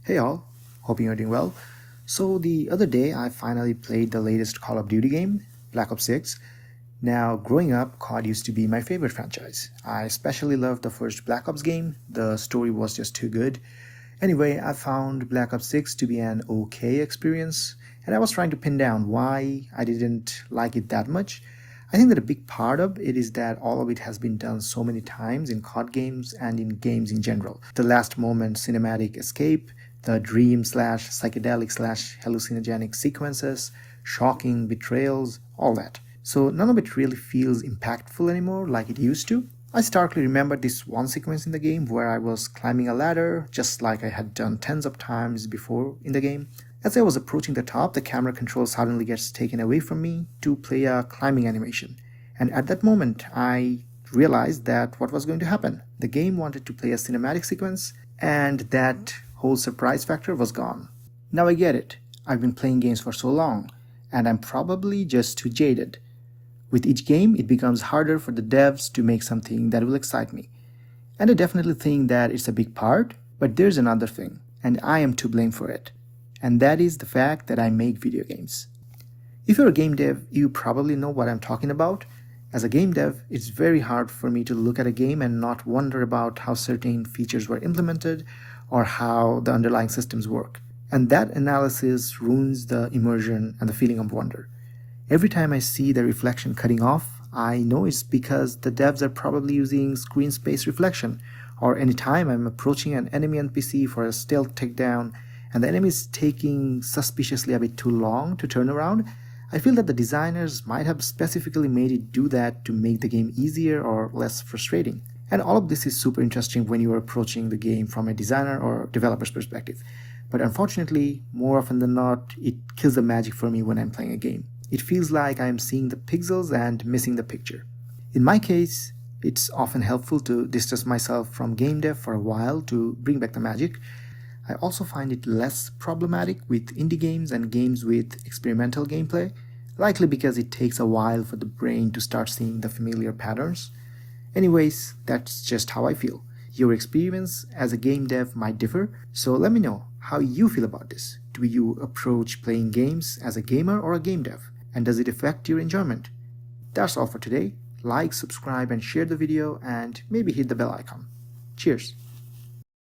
Hey all, hoping you're doing well. So the other day I finally played the latest Call of Duty game, Black Ops 6. Now, growing up, COD used to be my favorite franchise. I especially loved the first Black Ops game. The story was just too good. Anyway, I found Black Ops 6 to be an okay experience, and I was trying to pin down why I didn't like it that much. I think that a big part of it is that all of it has been done so many times in COD games and in games in general. The last moment cinematic escape, the dream slash psychedelic slash hallucinogenic sequences, shocking betrayals, all that. So none of it really feels impactful anymore like it used to. I starkly remember this one sequence in the game where I was climbing a ladder just like I had done tens of times before in the game. As I was approaching the top, the camera control suddenly gets taken away from me to play a climbing animation. And at that moment, I realized that what was going to happen. The game wanted to play a cinematic sequence, and that whole surprise factor was gone. Now I get it. I've been playing games for so long, and I'm probably just too jaded. With each game, it becomes harder for the devs to make something that will excite me. And I definitely think that it's a big part, but there's another thing, and I am to blame for it. And that is the fact that I make video games. If you're a game dev, you probably know what I'm talking about. As a game dev, it's very hard for me to look at a game and not wonder about how certain features were implemented or how the underlying systems work. And that analysis ruins the immersion and the feeling of wonder. Every time I see the reflection cutting off, I know it's because the devs are probably using screen space reflection, or anytime I'm approaching an enemy NPC for a stealth takedown and the enemy is taking suspiciously a bit too long to turn around, I feel that the designers might have specifically made it do that to make the game easier or less frustrating. And all of this is super interesting when you are approaching the game from a designer or developer's perspective. But unfortunately, more often than not, it kills the magic for me when I'm playing a game. It feels like I'm seeing the pixels and missing the picture. In my case, it's often helpful to distance myself from game dev for a while to bring back the magic. I also find it less problematic with indie games and games with experimental gameplay, likely because it takes a while for the brain to start seeing the familiar patterns. Anyways, that's just how I feel. Your experience as a game dev might differ, so let me know how you feel about this. Do you approach playing games as a gamer or a game dev? And does it affect your enjoyment? That's all for today. Like, subscribe, and share the video, and maybe hit the bell icon. Cheers!